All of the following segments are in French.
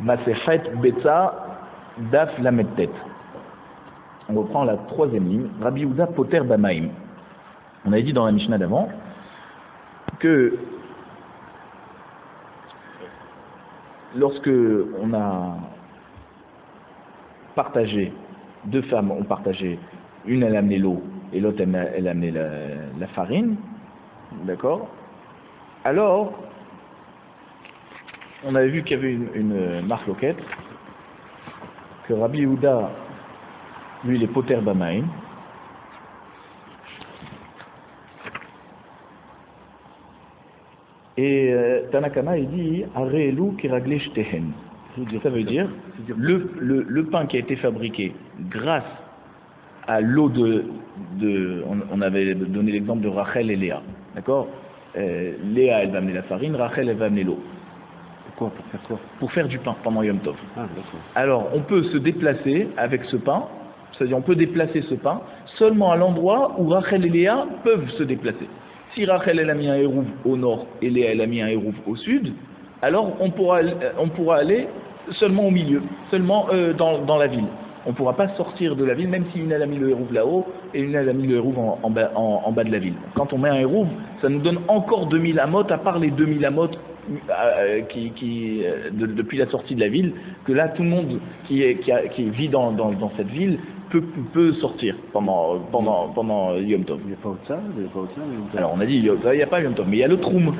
Masechet Betza Daf Lamed-Tet. On reprend la troisième ligne. Rabbi Yehuda Poter Bamaim. On avait dit dans la Mishnah d'avant que lorsque on a partagé, deux femmes ont partagé, une elle a amené l'eau et l'autre elle a amené la farine, d'accord? Alors, on avait vu qu'il y avait une marloquette, que Rabbi Yehuda, lui, il est Poter Bamaim. Et Tanakama, il dit Arelu Kiragle Shtehen. Ça veut dire le pain qui a été fabriqué grâce à l'eau on avait donné l'exemple de Rachel et Léa. D'accord? Léa, elle va amener la farine, Rachel, elle va amener l'eau. Pourquoi? Pour faire quoi? Pour faire du pain pendant Yom Tov. Ah, d'accord. Alors, on peut se déplacer avec ce pain, c'est-à-dire on peut déplacer ce pain seulement à l'endroit où Rachel et Léa peuvent se déplacer. Si Rachel elle a mis un hérouve au nord et Léa elle a mis un hérouve au sud, alors on pourra aller seulement au milieu, seulement dans la ville. On ne pourra pas sortir de la ville, même si une elle a mis le hérouve là-haut et une elle a mis le hérouve en bas de la ville. Quand on met un hérouve, ça nous donne encore 2000 amot, à part les 2000 amot depuis la sortie de la ville, que là tout le monde qui vit dans cette ville peut sortir pendant Yom Tov. Il n'y a pas autre ça? Alors on a dit il n'y a pas Yom Tov, mais il y a le Troum. On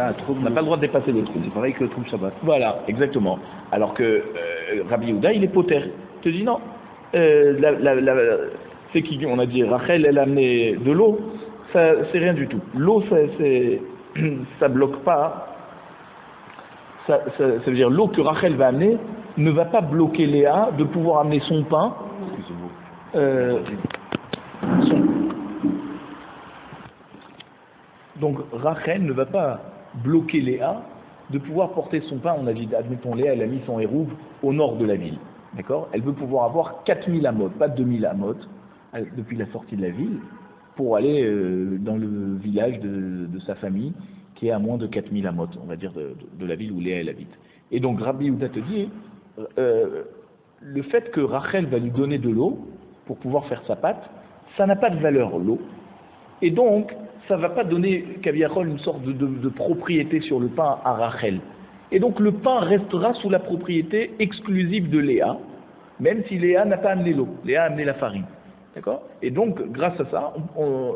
n'a pas le droit de dépasser le Troum. C'est pareil que le Troum Shabbat. Voilà, exactement. Alors que Rabbi Yehuda, il est poter. Il te dit non. C'est qui on a dit Rachel, elle a amené de l'eau, ça c'est rien du tout. L'eau, ça bloque pas. Ça veut dire l'eau que Rachel va amener ne va pas bloquer Léa de pouvoir amener son pain. Donc Rachel ne va pas bloquer Léa de pouvoir porter son pain. On a dit, admettons Léa, elle a mis son hérouve au nord de la ville. D'accord? Elle veut pouvoir avoir 4000 amot, pas 2000 amot, depuis la sortie de la ville, pour aller dans le village de sa famille, qui est à moins de 4000 amot, on va dire, de la ville où Léa elle habite. Et donc Rabbi Yehuda te dit, le fait que Rachel va lui donner de l'eau pour pouvoir faire sa pâte, ça n'a pas de valeur, l'eau. Et donc, ça ne va pas donner, Kaviachol, une sorte de propriété sur le pain à Rachel. Et donc le pain restera sous la propriété exclusive de Léa, même si Léa n'a pas amené l'eau, Léa a amené la farine. D'accord? Et donc, grâce à ça,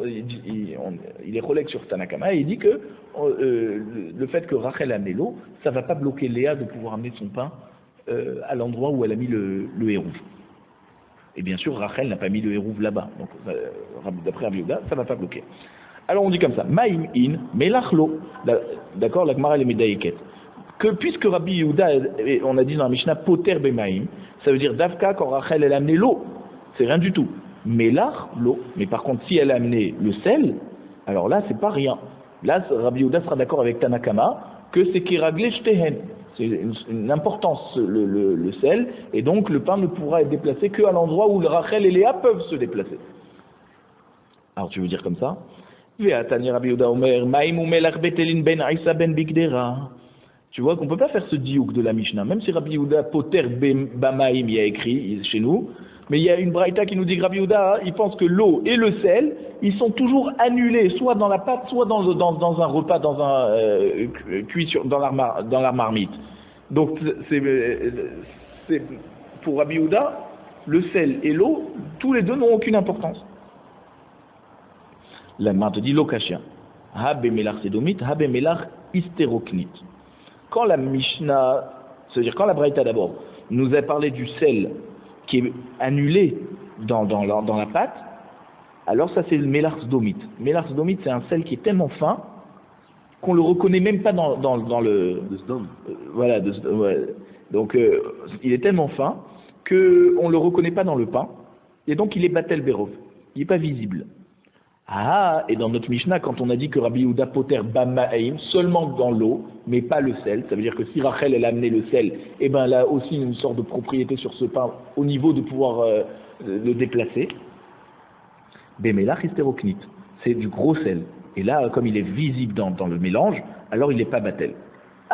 il est relègue sur Tanakama et il dit que le fait que Rachel a amené l'eau, ça ne va pas bloquer Léa de pouvoir amener son pain à l'endroit où elle a mis le hérouve. Et bien sûr, Rachel n'a pas mis le hérouve là-bas. Donc, d'après Rabbi Yehuda, ça ne va pas bloquer. Alors on dit comme ça, Maïm in, melachlo. D'accord? La Gemara les Medaïket. Que puisque Rabbi Yehuda, on a dit dans la Mishnah, Poter Bemaim, ça veut dire Davka quand Rachel elle a amené l'eau, c'est rien du tout. Mais là, l'eau. Mais par contre, si elle a amené le sel, alors là, c'est pas rien. Là, Rabbi Yehuda sera d'accord avec Tanakama que c'est Kiragle Shtehen. C'est une importance, le sel, et donc le pain ne pourra être déplacé qu'à l'endroit où Rachel et Léa peuvent se déplacer. Alors tu veux dire comme ça? Tu vois qu'on ne peut pas faire ce diouk de la Mishnah, même si Rabbi Yehuda Poter Bamaim y a écrit chez nous, mais il y a une braïta qui nous dit que Rabbi Yehuda, il pense que l'eau et le sel, ils sont toujours annulés, soit dans la pâte, soit dans un repas, cuit dans la marmite. Donc c'est pour Rabbi Yehuda, le sel et l'eau, tous les deux n'ont aucune importance. La main te dit l'okashia. Habe melach sedomit, habe melach hystérocnite. Quand la Mishnah, c'est-à-dire quand la Braïta d'abord, nous a parlé du sel qui est annulé dans la pâte, alors ça c'est le melach sedomit. Melach sedomit, c'est un sel qui est tellement fin qu'on le reconnaît même pas dans le. Voilà. Donc il est tellement fin que on le reconnaît pas dans le pain, et donc il est batel berov. Il n'est pas visible. Ah, et dans notre Mishnah, quand on a dit que Rabbi Yehuda Poter Bamaim, seulement dans l'eau, mais pas le sel, ça veut dire que si Rachel elle a amené le sel, eh ben elle a aussi une sorte de propriété sur ce pain au niveau de pouvoir le déplacer. Bemelach hystérocnite, c'est du gros sel. Et là, comme il est visible dans le mélange, alors il n'est pas batel.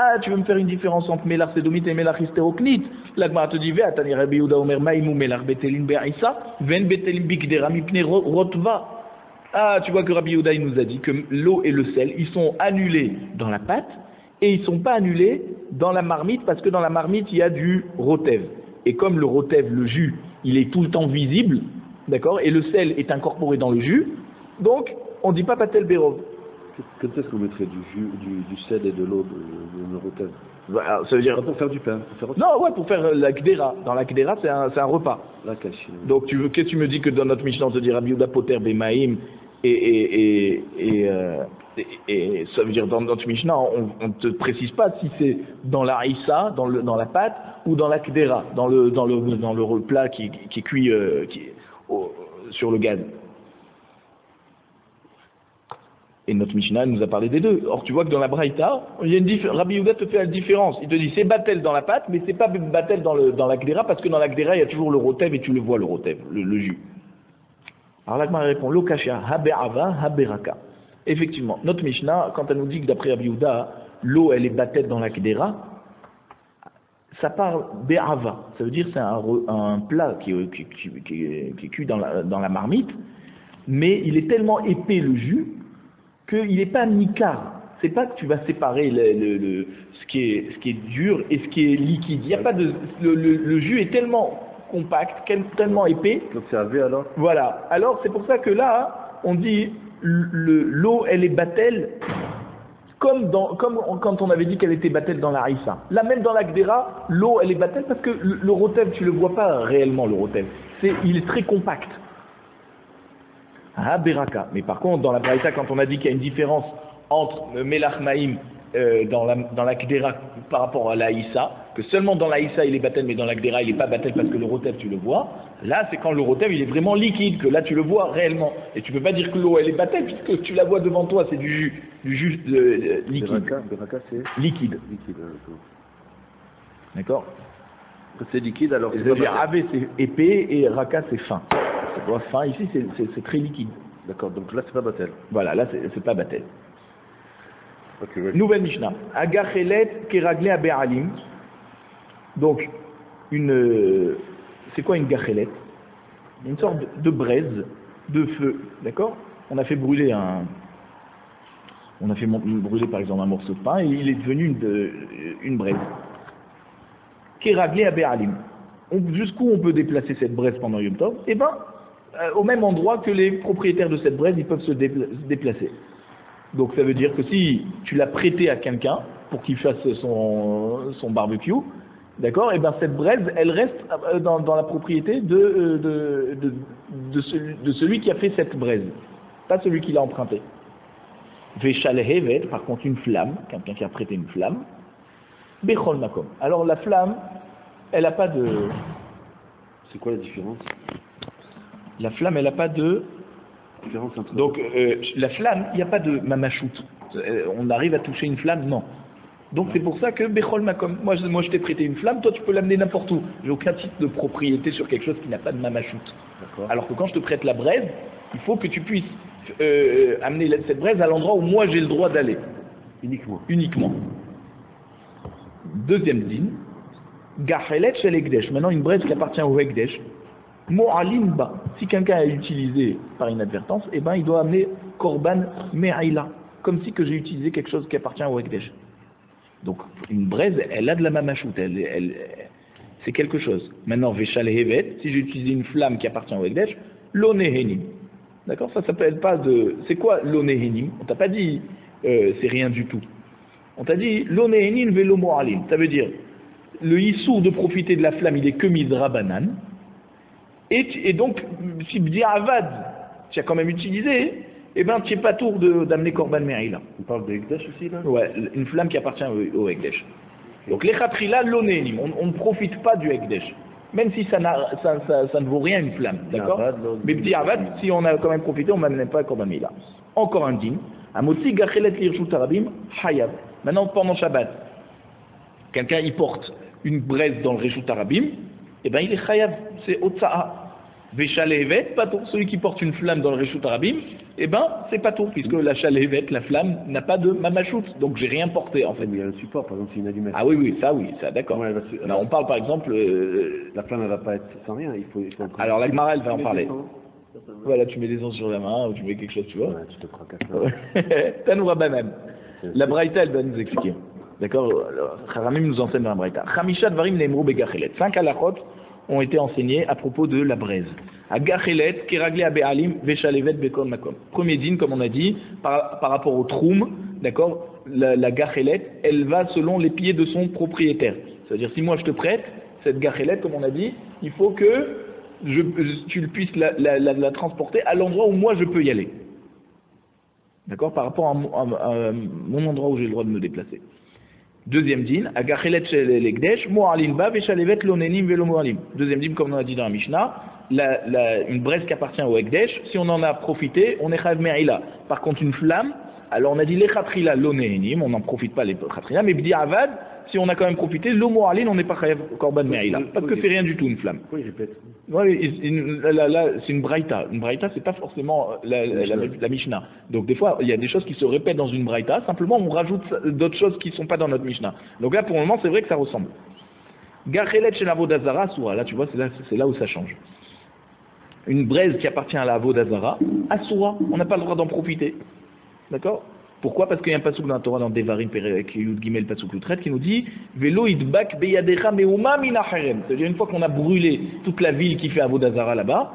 Ah, tu veux me faire une différence entre Melach Sédomite et Melach Hystérochnite? La Gemara te dit, Atani Rabbi Yehuda Omer Maïmou Melach Betelin Be'aïsa, Ven Betelin Bikdera Mipne Rotva. Ah, tu vois que Rabbi Yehuda il nous a dit que l'eau et le sel, ils sont annulés dans la pâte et ils ne sont pas annulés dans la marmite parce que dans la marmite, il y a du rotev. Et comme le rotev, le jus, il est tout le temps visible, d'accord, et le sel est incorporé dans le jus, donc on ne dit pas Patel Bérov. Quand est-ce qu'on mettrait du sel et de l'eau de rotel? Voilà, ça veut dire... Pour faire du pain. Non, ouais, pour faire la gdera. Dans la gdera, c'est un repas. La cache. Donc, qu'est-ce que tu me dis que dans notre Mishnah, on te dit Rabbi Yehuda Poter Bemaïm et ça veut dire dans notre Mishnah, on ne te précise pas si c'est dans la haïssa, dans la pâte, ou dans la gdera, dans le plat qui est cuit sur le gaz. Et notre Mishnah nous a parlé des deux. Or, tu vois que dans la Braïta, Rabbi Yehuda te fait la différence. Il te dit c'est batel dans la pâte, mais c'est pas batel dans la gdera, parce que dans la gdera, il y a toujours le rotev et tu le vois, le rotev, le jus. Alors la Gemara répond lo kasha habe'ava haberaka. Effectivement, notre Mishnah, quand elle nous dit que d'après Rabbi Yehuda, l'eau elle est batel dans la gdera, ça parle be'ava. Ça veut dire c'est un plat qui est cuit dans la marmite, mais il est tellement épais le jus qu'il n'est pas nicard. C'est pas que tu vas séparer ce qui est dur et ce qui est liquide. Il y a pas de le jus est tellement compact, tellement épais. Donc c'est AV alors. Voilà. Alors c'est pour ça que là on dit l'eau elle est battelle comme quand on avait dit qu'elle était battelle dans la haïssa. Là même dans la gdera, l'eau elle est battelle parce que le rotev tu le vois pas réellement le rotev. Il est très compact. Beraka. Mais par contre, dans la Braïta, quand on a dit qu'il y a une différence entre Melach Maïm dans la Gdera par rapport à la Issa, que seulement dans la Issa il est batel, mais dans la Gdera il n'est pas batel parce que le rotev tu le vois, là c'est quand le rotev il est vraiment liquide, que là tu le vois réellement. Et tu peux pas dire que l'eau elle est batel puisque tu la vois devant toi, c'est du jus liquide. Beraka c'est liquide. D'accord. C'est liquide alors. C'est-à-dire AV c'est épais et Raka c'est fin. Fin ici c'est très liquide. D'accord, donc là c'est pas batel. Voilà, là c'est pas batel. Okay, ouais. Nouvelle Mishnah. Agachelet keraglé abe'alim. Donc c'est quoi une gachelet? Une sorte de braise, de feu, d'accord? On a fait brûler par exemple un morceau de pain et il est devenu une braise. Keraglé abe'alim. Jusqu'où on peut déplacer cette braise pendant Yom Tov? Eh ben, au même endroit que les propriétaires de cette braise, ils peuvent se déplacer. Donc ça veut dire que si tu l'as prêté à quelqu'un pour qu'il fasse son barbecue, d'accord, et ben cette braise, elle reste dans la propriété de celui qui a fait cette braise, pas celui qui l'a emprunté. Veshalehevet, par contre une flamme, quelqu'un qui a prêté une flamme, Bechol Makom. Alors la flamme, elle n'a pas de... C'est quoi la différence? La flamme, elle n'a pas de... Différence entre... Donc, la flamme, il n'y a pas de mamachout. On arrive à toucher une flamme? Non. Donc, c'est pour ça que Bechol Makom. Moi, je t'ai prêté une flamme, toi, tu peux l'amener n'importe où. J'ai aucun titre de propriété sur quelque chose qui n'a pas de mamachout. Alors que quand je te prête la braise, il faut que tu puisses amener cette braise à l'endroit où moi, j'ai le droit d'aller. Uniquement. Deuxième dîne. Gachelet shel Ekdesh. Maintenant, une braise qui appartient au Ekdesh. Mo'alim ba. Si quelqu'un a utilisé par inadvertance, eh ben, il doit amener Korban Me'aila. Comme si que j'ai utilisé quelque chose qui appartient au Ekdesh. Donc, une braise, elle a de la mamachout. C'est quelque chose. Maintenant, Veshal Hevet. Si j'ai utilisé une flamme qui appartient au Ekdesh, l'onehenim. D'accord? Ça s'appelle pas de. C'est quoi l'onehenim? On t'a pas dit c'est rien du tout. On t'a dit l'onehenim velo mo'alim. Ça veut dire le issour de profiter de la flamme, il est que midrabanan. Et donc, si Bdiavad, tu as quand même utilisé, eh ben, tu n'es pas tour d'amener Korban Me'aila. On parle de Ekdesh aussi, là? Ouais, une flamme qui appartient au Ekdesh. Donc, les Khatrila, l'onénim, on ne profite pas du Ekdesh. Même si ça ne vaut rien une flamme, d'accord? Mais Bdiavad, si on a quand même profité, on ne m'amène pas Korban Me'aila. Encore un dîme. Amotzi Gachelet Lirshut Arabim, Hayav. Maintenant, pendant Shabbat, quelqu'un, il porte une braise dans le Reshut Arabim, eh ben, il est Chayav, c'est Otsa'a. Véchalevet, patour. Celui qui porte une flamme dans le Reshut Harabim, eh ben, c'est patour, puisque la chalevet, la flamme, n'a pas de mamachout. Donc, j'ai rien porté, en fait. Mais il y a un support, par exemple, c'est une allumette. Ah oui, ça, d'accord. Ouais, On parle, par exemple... la flamme, elle va pas être sans rien, il faut alors, la Gemara, elle va en parler. Voilà, tu mets des onces sur la main, ou tu mets quelque chose, tu vois. Ouais, tu te fracasses. Tanoura Banam. La Braïta, elle va nous expliquer. D'accord. Kharamim nous enseigne dans la Braïta. Khamisha Dvarim Lemrou Begachelet. 5 halachot ont été enseignés à propos de la braise. À Gachelet, Keragle Abealim, Veshalevet Bekon Makom. Premier dîne, comme on a dit, par rapport au troum, d'accord, la Gachelet, elle va selon les pieds de son propriétaire. C'est-à-dire, si moi je te prête cette Gachelet, comme on a dit, il faut que tu puisses la transporter à l'endroit où moi je peux y aller. D'accord, par rapport à mon endroit où j'ai le droit de me déplacer. Deuxième dîne, Agachelet shel Ekdesh, Mo'alin ba veshalevet lonenim velo mo'alim. Deuxième dîne, comme on a dit dans la Mishnah, une braise qui appartient au Ekdesh, si on en a profité, on est chayav me'ila. Par contre, une flamme, alors on a dit les chatrila lonenim, on n'en profite pas les chatrila, mais bdi avad, si on a quand même profité, lo mo'alin, on n'est pas chayav korban me'ila. Parce que c'est rien du tout une flamme. Oui, répète. Ouais, c'est une braïta. Une braïta, c'est pas forcément la Mishnah. Donc des fois, il y a des choses qui se répètent dans une braïta. Simplement, on rajoute d'autres choses qui sont pas dans notre Mishnah. Donc là, pour le moment, c'est vrai que ça ressemble. Gachelet chez l'Avodazara, Soura. Là, tu vois, c'est là où ça change. Une braise qui appartient à l'Avodazara, Asura. On n'a pas le droit d'en profiter. D'accord? Pourquoi? Parce qu'il y a un pasuk dans la Torah, dans Devarim, Perek, Yud Gimel, pasuk Lutret, qui nous dit Velo idbak beyadecha meuma minacharem. C'est-à-dire, une fois qu'on a brûlé toute la ville qui fait Avodazara là-bas,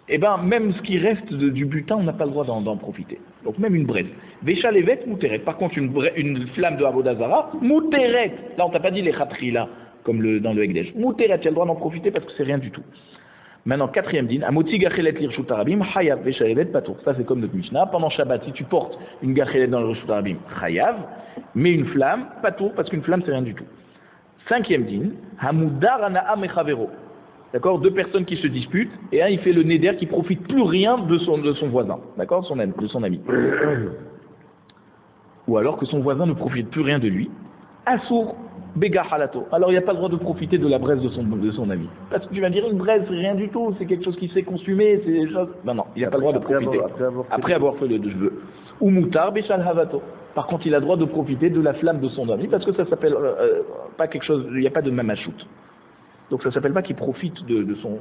eh ben, même ce qui reste du butin, on n'a pas le droit d'en profiter. Donc, même une braise. Véchalevet, mouteret. Par contre, une flamme de Avodazara, mouteret. Là, on t'a pas dit les khatrila, comme dans le Ekdesh. Mouteret, tu as le droit d'en profiter parce que c'est rien du tout. Maintenant, quatrième dîne, Amotzi Gachelet l'Irshut Harabim, Chayav Veshalevet Patour. Ça, c'est comme notre Mishnah. Pendant Shabbat, si tu portes une Gachelet dans le Irshut Harabim, Chayav, mais une flamme, Patour, parce qu'une flamme, c'est rien du tout. Cinquième dîne, Hamoudar Ana'a Mechavero. D'accord, deux personnes qui se disputent, et un, il fait le néder qui profite plus rien de son voisin. D'accord, de son ami. Ou alors que son voisin ne profite plus rien de lui. Assour. Bega halato. Alors il n'y a pas le droit de profiter de la braise de son ami. Parce que tu vas dire une braise, c'est rien du tout, c'est quelque chose qui s'est consumé, c'est des choses. Non, il n'a pas le droit de profiter. Après avoir fait le cheveu. Ou moutar bechal havato. Par contre, il a le droit de profiter de la flamme de son ami, parce que ça s'appelle pas quelque chose, il n'y a pas de mamachout. Donc ça s'appelle pas qu'il profite de son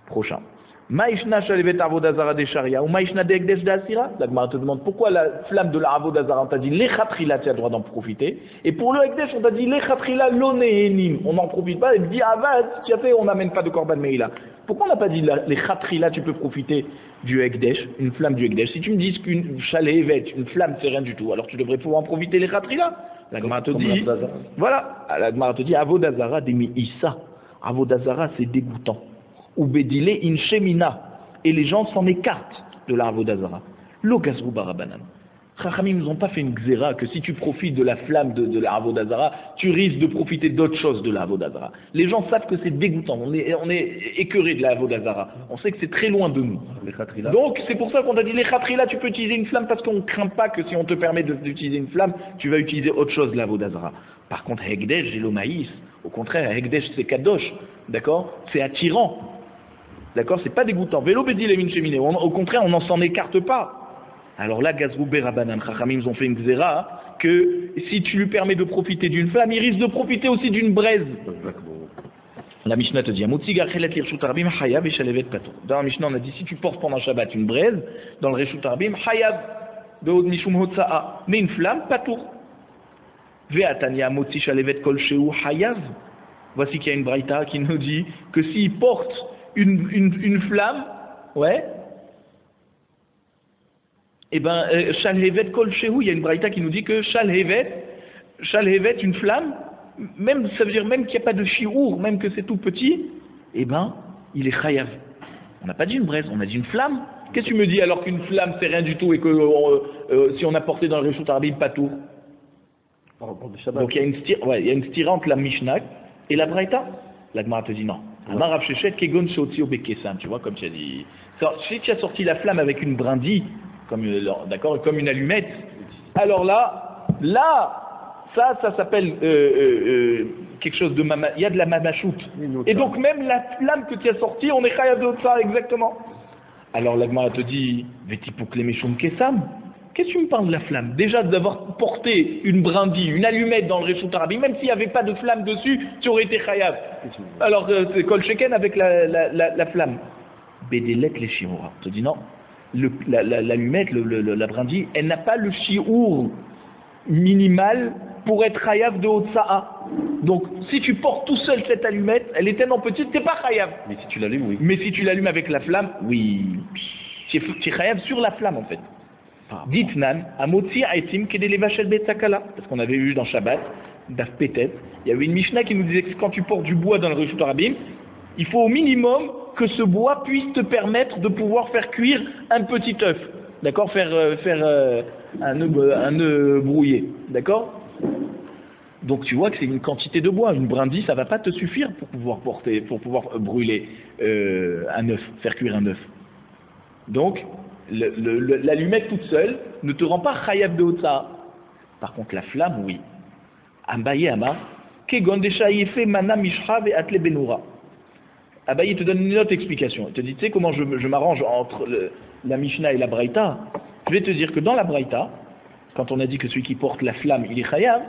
prochain. Maïshna shalevet avodazara de sharia ou maïshna de ekdesh d'asira. La Gemara te demande pourquoi la flamme de la avodazara on t'a dit les khatrila tu as le droit d'en profiter et pour le ekdesh on t'a dit les khatrila lonehenim on n'en profite pas et dit avad tu as fait on n'amène pas de korban meila. Pourquoi on n'a pas dit les khatrila tu peux profiter du ekdesh, une flamme du ekdesh? Si tu me dis qu'une shalevet, une flamme c'est rien du tout, alors tu devrais pouvoir en profiter les khatrila. La Gemara te dit voilà, la Gemara te dit avodazara demi issa. Avodazara c'est dégoûtant. Ou bedile in shemina, et les gens s'en écartent de la Avodazara. Lo gazrou barabanan. Chachamim nous ont pas fait une xéra que si tu profites de la flamme de la Avodazara, tu risques de profiter d'autre chose de la Avodazara. Les gens savent que c'est dégoûtant, on est écœuré de la Avodazara. On sait que c'est très loin de nous. Donc c'est pour ça qu'on a dit les khatrila, tu peux utiliser une flamme parce qu'on ne craint pas que si on te permet d'utiliser une flamme, tu vas utiliser autre chose de la Avodazara. Par contre, Hekdesh, j'ai le maïs. Au contraire, Hekdesh c'est kadosh, d'accord? C'est attirant. D'accord, c'est pas dégoûtant. Vélo bédil et minchemine. Au contraire, on n'en s'en écarte pas. Alors là, Gazrou Berabanan, Chachamim ont fait une xéra que si tu lui permets de profiter d'une flamme, il risque de profiter aussi d'une braise. La Mishnah te dit, dans la Mishnah, on a dit si tu portes pendant Shabbat une braise, dans le Reshut Harabim, Hayav, mais une flamme, patour. Ve'atania motzi shalevet kol sheu Hayav. Voici qu'il y a une braïta qui nous dit que s'il porte une flamme, ouais, et ben, Shalhevet Kol Shehu, il y a une braïta qui nous dit que Shalhevet, une flamme, même, ça veut dire même qu'il n'y a pas de shi'ur, même que c'est tout petit, et ben, il est chayav. On n'a pas dit une braise, on a dit une flamme. Qu'est-ce que tu me dis alors qu'une flamme c'est rien du tout et que si on a porté dans le Reshut Harabim, pas tout? Donc il y a une stira entre la Mishnah et la braïta. La Gemara te dit non. Tu vois, comme tu as dit. Si tu as sorti la flamme avec une brindille, d'accord, comme une allumette, alors là, ça s'appelle quelque chose de il y a de la mamachout. Et donc même la flamme que tu as sortie, on est chayav de ça exactement. Alors la Gemara te dit, Vetipouk les Meshum Kesam. Qu'est-ce que tu me parles de la flamme? Déjà d'avoir porté une brindille, une allumette dans le Reshut Harabim, même s'il n'y avait pas de flamme dessus, tu aurais été chayav. Alors c'est Kol Sheken avec la flamme. Bédélet les Shiroura. Je te dis non. L'allumette, la brindille, elle n'a pas le shiur minimal pour être chayav de Hotsa'a. Donc, si tu portes tout seul cette allumette, elle est tellement petite, t'es pas chayav. Mais si tu l'allumes, oui. Mais si tu l'allumes avec la flamme, oui. Tu es chayav sur la flamme, en fait. Ditnan, amotzi aitim kedelevashel betzakala. Parce qu'on avait vu dans Shabbat, Daf Petet, il y avait une Mishnah qui nous disait que quand tu portes du bois dans le Reshut Harabim, il faut au minimum que ce bois puisse te permettre de pouvoir faire cuire un petit œuf. D'accord? Faire un œuf brouillé. D'accord? Donc tu vois que c'est une quantité de bois. Une brindille, ça va pas te suffire pour pouvoir brûler un œuf, faire cuire un œuf. Donc, l'allumette toute seule ne te rend pas chayav de Hotsa. Par contre, la flamme, oui. Abaye Amar, Kegon Desha Yefe Mana Mishra Ve Atle Benura. Abaye te donne une autre explication. Il te dit, tu sais comment je m'arrange entre la Mishnah et la Braïta? Je vais te dire que dans la Braïta, quand on a dit que celui qui porte la flamme, il est chayav,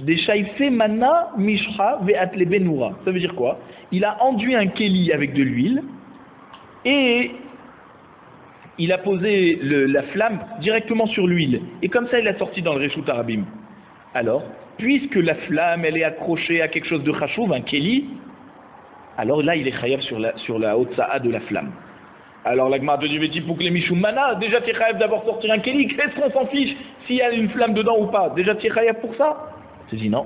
Desha Yefe Mana Mishra Ve Atle Benura. Ça veut dire quoi? Il a enduit un kéli avec de l'huile et il a posé la flamme directement sur l'huile. Et comme ça, il a sorti dans le Reshut Harabim. Alors, puisque la flamme, elle est accrochée à quelque chose de chachouv, un kéli, alors là, il est chayav sur la Hotsa'a de la flamme. Alors, la Gemara te dit, pour que les Mishum Mana, déjà tu es chayav d'avoir sorti un kéli, qu'est-ce qu'on s'en fiche s'il y a une flamme dedans ou pas? Déjà tu es chayav pour ça? Je te dis non,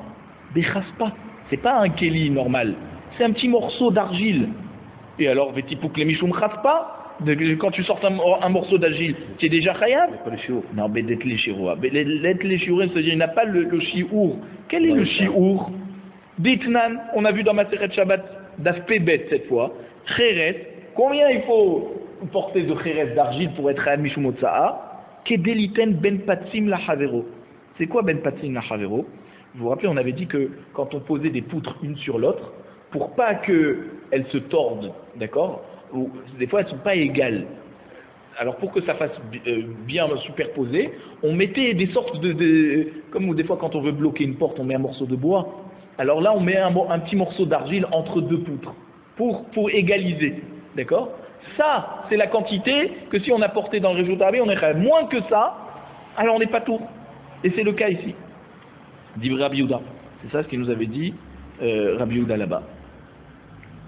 béchas pas. C'est pas un kéli normal, c'est un petit morceau d'argile. Et alors, pour que les Mishum chas pas? Quand tu sortes un morceau d'argile, tu es déjà chayav? Pas les chiours. Non, Bedet les chiours. Bedet les chiours, c'est-à-dire il n'a pas le chiour. Quel est le chiour? Ditnan, on a vu dans Maseret Shabbat, Daf Pebet cette fois. Cheret, combien il faut porter de cheret d'argile pour être chayav mishum hotsa'a? Kedeliten ben patsim la chavero. C'est quoi ben patsim la chavero? Vous vous rappelez, on avait dit que quand on posait des poutres une sur l'autre, pour pas qu'elles se tordent, d'accord? Ou des fois elles ne sont pas égales. Alors pour que ça fasse bien superposé, on mettait des sortes comme des fois quand on veut bloquer une porte, on met un morceau de bois. Alors là on met un petit morceau d'argile entre deux poutres pour égaliser, d'accord? Ça c'est la quantité que si on a porté dans le Reshut Harabim, on est moins que ça, alors on n'est pas tout. Et c'est le cas ici. Dit Rabbi Yehuda. C'est ça ce qu'il nous avait dit Rabbi Yehuda là-bas.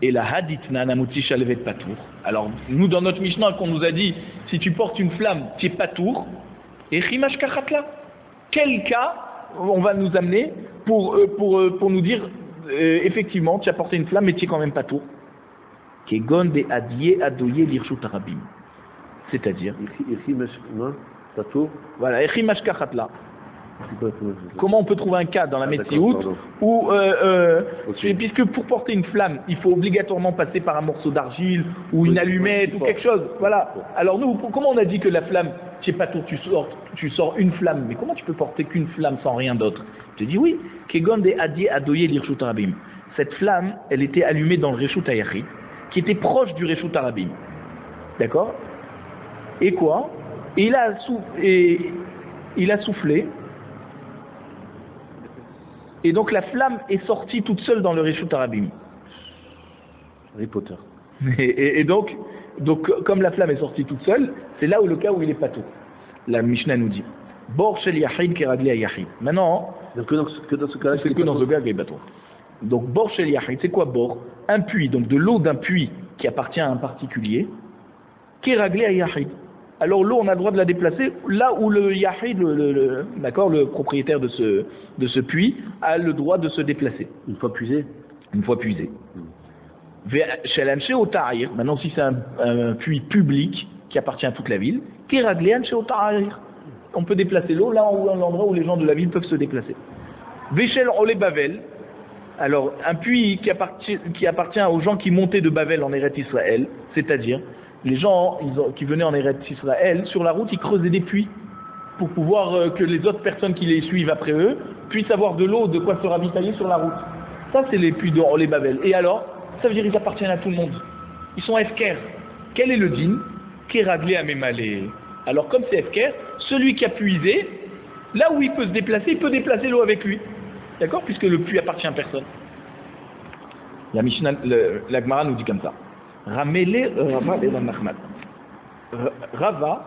Et la haditna namuti shalvet patour. Alors, nous, dans notre Mishnah, qu'on nous a dit, si tu portes une flamme, tu es patour. Et chimash kachatla. Quel cas on va nous amener pour nous dire, effectivement, tu as porté une flamme, mais tu es quand même patour. Kegon de adiye adoye l'irshut harabim. C'est-à-dire patour. Voilà, chimash kachatla. Comment on peut trouver un cas dans la Metsiout où, puisque pour porter une flamme, il faut obligatoirement passer par un morceau d'argile ou une allumette ou quelque chose. Voilà. Alors nous, comment on a dit que la flamme, je sais pas tout, tu sors une flamme, mais comment tu peux porter qu'une flamme sans rien d'autre? Je te dis oui. Kegon de Adiye Adoye l'Irshut Harabim. Cette flamme, elle était allumée dans le Reshut Hayachid, qui était proche du Reshut Harabim. D'accord? Et quoi? Et il a soufflé. Et donc la flamme est sortie toute seule dans le Reshut Harabim. Harry Potter. Et donc, comme la flamme est sortie toute seule, c'est là où le cas où il est patou. La Mishnah nous dit Bor shel yachid keragli yachid. Maintenant, que dans ce cas-là, c'est que dans ce cas qu'il est patou. Donc Bor shel yachid, c'est quoi Bor? Un puits, donc de l'eau d'un puits qui appartient à un particulier, keragli yachid. Alors l'eau, on a le droit de la déplacer là où le yahid, le propriétaire de ce puits, a le droit de se déplacer. Une fois puisé. Une fois puisé. Maintenant, si c'est un puits public qui appartient à toute la ville, on peut déplacer l'eau là où l'endroit où les gens de la ville peuvent se déplacer. Veshel Ole Bavel, alors un puits qui appartient aux gens qui montaient de Bavel en Eretz Israël, c'est-à-dire les gens qui venaient en Eretz Israël, sur la route, ils creusaient des puits pour pouvoir que les autres personnes qui les suivent après eux puissent avoir de l'eau, de quoi se ravitailler sur la route. Ça, c'est les puits de les Babel. Et alors, ça veut dire qu'ils appartiennent à tout le monde. Ils sont Efker. Quel est le din? Kéraglé à Mémalé. Alors, comme c'est Efker, celui qui a puisé, là où il peut se déplacer, il peut déplacer l'eau avec lui. D'accord? Puisque le puits appartient à personne. La Mishnah, la Gemara nous dit comme ça. Ramele Rava et Rav Nachman. Rava,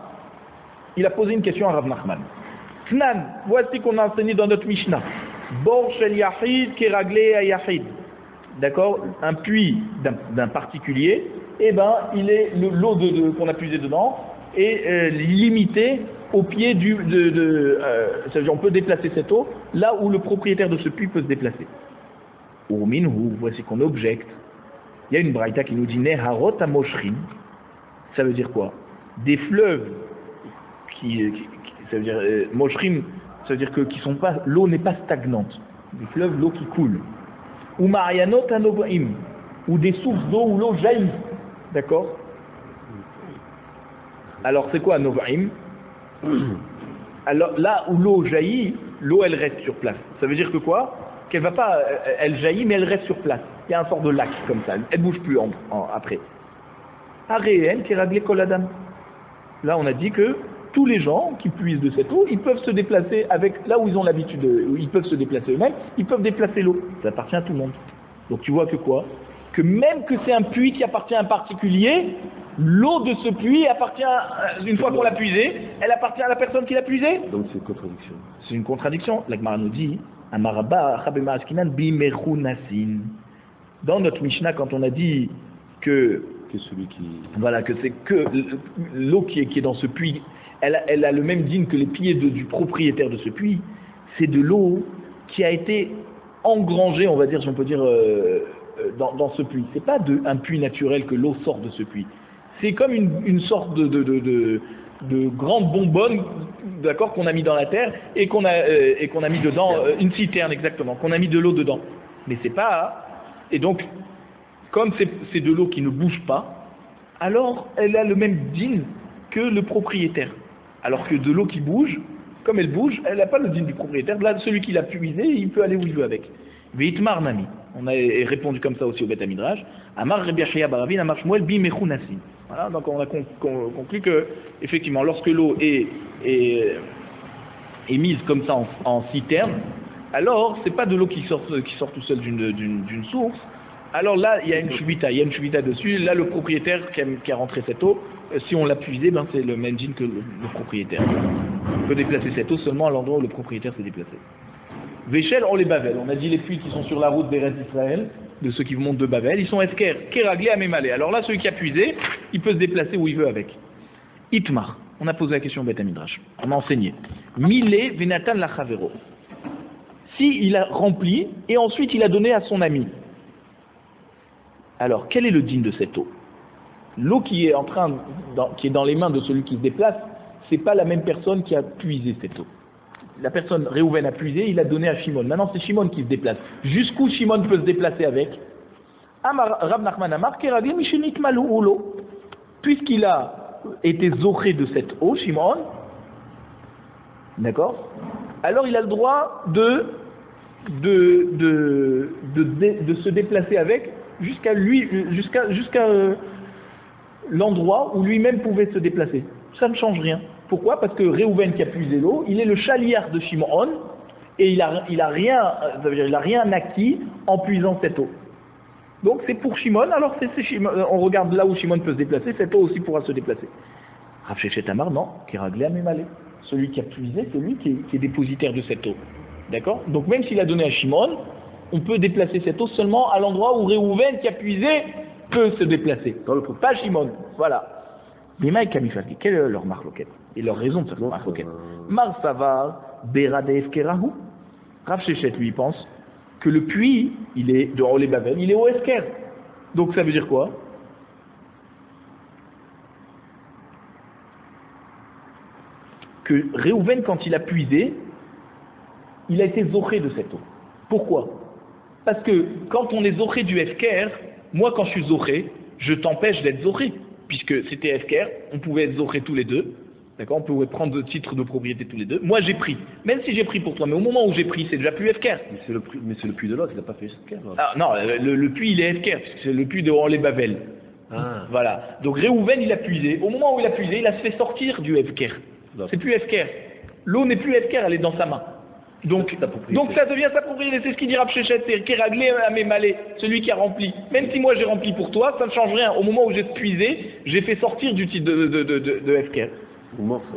il a posé une question à Rav Nachman. Tnan, voici qu'on a enseigné dans notre Mishnah. Bor shel Yahid kéraglé à Yahid. D'accord? Un puits d'un particulier, eh ben, l'eau qu'on a puisé dedans est limitée au pied ça veut dire on peut déplacer cette eau là où le propriétaire de ce puits peut se déplacer. Ou minhu, voici qu'on objecte. Il y a une braïta qui nous dit Neharot à Moshrin. Ça veut dire quoi? Des fleuves ça veut dire Moshrin, ça veut dire que l'eau n'est pas stagnante. Des fleuves, l'eau qui coule. Ou Marianot à Novaim, ou des sources d'eau où l'eau jaillit. D'accord? Alors c'est quoi Novaim? Alors là où l'eau jaillit, l'eau elle reste sur place. Ça veut dire que quoi? Qu'elle va pas, elle jaillit mais elle reste sur place. Il y a un sort de lac comme ça, elle bouge plus après. Aréen qui raglé koladam. Là on a dit que tous les gens qui puisent de cette eau, ils peuvent se déplacer avec là où ils ont l'habitude, ils peuvent se déplacer eux-mêmes, ils peuvent déplacer l'eau. Ça appartient à tout le monde. Donc tu vois que quoi? Que même que c'est un puits qui appartient à un particulier, l'eau de ce puits appartient, une fois qu'on l'a puisé, elle appartient à la personne qui l'a puisé. Donc c'est une contradiction. C'est une contradiction. La Gemara nous dit, dans notre Mishnah, quand on a dit que celui qui... Voilà, que c'est que l'eau qui est dans ce puits, elle a le même digne que les pieds du propriétaire de ce puits, c'est de l'eau qui a été engrangée, on va dire, si on peut dire, dans ce puits. C'est pas un puits naturel que l'eau sort de ce puits. C'est comme une sorte de grande bonbonne, d'accord, qu'on a mis dans la terre et qu'on a mis dedans, une citerne exactement, qu'on a mis de l'eau dedans. Mais c'est pas... Et donc, comme c'est de l'eau qui ne bouge pas, alors elle a le même din que le propriétaire. Alors que de l'eau qui bouge, comme elle bouge, elle n'a pas le din du propriétaire. Là, celui qui l'a puisé, il peut aller où il veut avec. Veitmar nami. On a répondu comme ça aussi au Beth Midrash. Amar Rabbi Yashaya Baravin, Amar Shmuel bi mechunasi. Voilà, donc on a conclu que, effectivement, lorsque l'eau est mise comme ça en citerne, alors c'est pas de l'eau qui sort tout seul d'une source. Alors là, il y a une shvita dessus. Là, le propriétaire qui a rentré cette eau, si on l'a puisé, ben c'est le même djinn que le propriétaire. On peut déplacer cette eau seulement à l'endroit où le propriétaire s'est déplacé. Véchel, on les Bavel. On a dit les puits qui sont sur la route d'Eretz Israël, de ceux qui montent de Bavel, ils sont Esker, Kéraglé à Mémalé. Alors là, celui qui a puisé, il peut se déplacer où il veut avec. Itmar, on a posé la question au Beth Midrash. On a enseigné. Mile Venatan Lachavero. Si il a rempli et ensuite il a donné à son ami. Alors, quel est le din de cette eau? L'eau qui est qui est dans les mains de celui qui se déplace, c'est pas la même personne qui a puisé cette eau. La personne, Réhouven a puisé, il a donné à Shimon. Maintenant, c'est Shimon qui se déplace. Jusqu'où Shimon peut se déplacer avec? Rav Nachman Amar, Keragé Mishinit Malou Oulo. Puisqu'il a été zoché de cette eau, Shimon, d'accord? Alors, il a le droit de se déplacer avec jusqu'à l'endroit où lui-même pouvait se déplacer. Ça ne change rien. Pourquoi? Parce que Réhouven qui a puisé l'eau, il est le chaliar de Shimon et il a rien acquis en puisant cette eau. Donc c'est pour Shimon, alors c'est Shimon, on regarde là où Shimon peut se déplacer, cette eau aussi pourra se déplacer. Rav Shechet Amar, non, qui raglé à Mémalé. Celui qui a puisé, c'est lui qui est dépositaire de cette eau. D'accord? Donc même s'il a donné à Shimon, on peut déplacer cette eau seulement à l'endroit où Réhouven qui a puisé peut se déplacer. Pas Shimon. Voilà. Bima Kamifati, quelle est leur marloquette? Et leur raison de cette marloquette? Mar Savar, Berade Efkerahu. Rav Shechet, lui, pense que le puits, il est de Olé Babel, il est au Esker. Donc ça veut dire quoi? Que Réhouven, quand il a puisé, il a été zoché de cette eau. Pourquoi? Parce que quand on est zoché du Esker, moi quand je suis zoché, je t'empêche d'être zoché. Puisque c'était Esker, on pouvait être zoché tous les deux, D'accord, on pourrait prendre le titre de propriété tous les deux. Moi, j'ai pris. Même si j'ai pris pour toi, mais au moment où j'ai pris, c'est déjà plus FKR. Mais c'est le puits de l'autre, il n'a pas fait FKR. Ah, non, le puits, il est FKR, puisque c'est le puits de Orlé Bavel. Ah. Voilà. Donc Réhouven, il a puisé. Au moment où il a puisé, il a fait sortir du FKR. C'est plus FKR. L'eau n'est plus FKR, elle est dans sa main. Donc ça devient sa propriété. C'est ce qu'il dira Pchéchet, c'est Kéraglé à mes malais, celui qui a rempli. Même si moi j'ai rempli pour toi, ça ne change rien. Au moment où j'ai puisé, j'ai fait sortir du titre de FKR.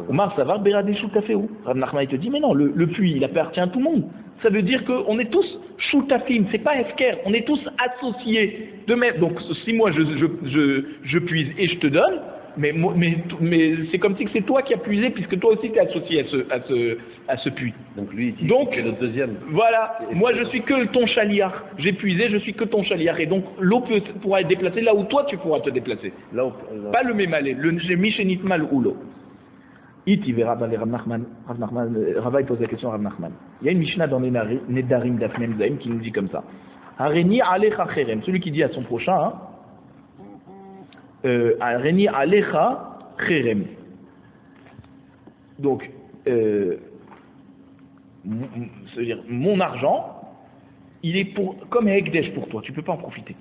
Omar Savar, Beradeshou Café où Rav Nachman il te dit, mais non, le puits, il appartient à tout le monde. Ça veut dire qu'on est tous Choutafim, c'est pas FKR, on est tous associés. De même, donc si moi je puise et je te donne, mais c'est comme si c'est toi qui as puisé, puisque toi aussi tu es associé à ce puits. Donc lui, il donc, est le deuxième. Voilà, moi je suis que ton chaliard. J'ai puisé, je suis que ton chaliard. Et donc l'eau pourra être déplacée là où toi tu pourras te déplacer. Pas le mémalé, le Mishénitmal ou l'eau. Iti verra dans les Rav Nachman, Rava il pose la question à Rav Nachman. Il y a une Mishnah dans les Nedarim d'Afnem Zaim qui nous dit comme ça. Hareni alecha cherem, celui qui dit à son prochain, Hareni alecha cherem. Donc, c'est-à-dire mon argent, il est comme Hekdesh pour toi, tu ne peux pas en profiter.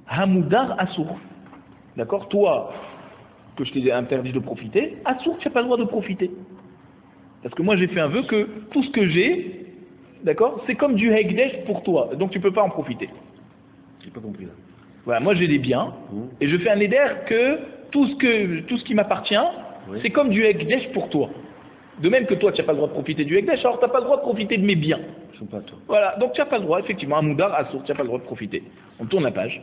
Hamoudar Assour. D'accord, toi, que je t'ai interdit de profiter, Assour, tu n'as pas le droit de profiter. Parce que moi j'ai fait un vœu que tout ce que j'ai, d'accord, c'est comme du Hekdesh pour toi, donc tu ne peux pas en profiter. J'ai pas compris là. Voilà, moi j'ai des biens, et je fais un éder que tout ce qui m'appartient, c'est comme du Hekdesh pour toi. De même que toi tu n'as pas le droit de profiter du Hekdesh, alors tu n'as pas le droit de profiter de mes biens. Ils sont pas à toi. Voilà, donc tu n'as pas le droit, effectivement, à Moudar, Assour, tu n'as pas le droit de profiter. On tourne la page.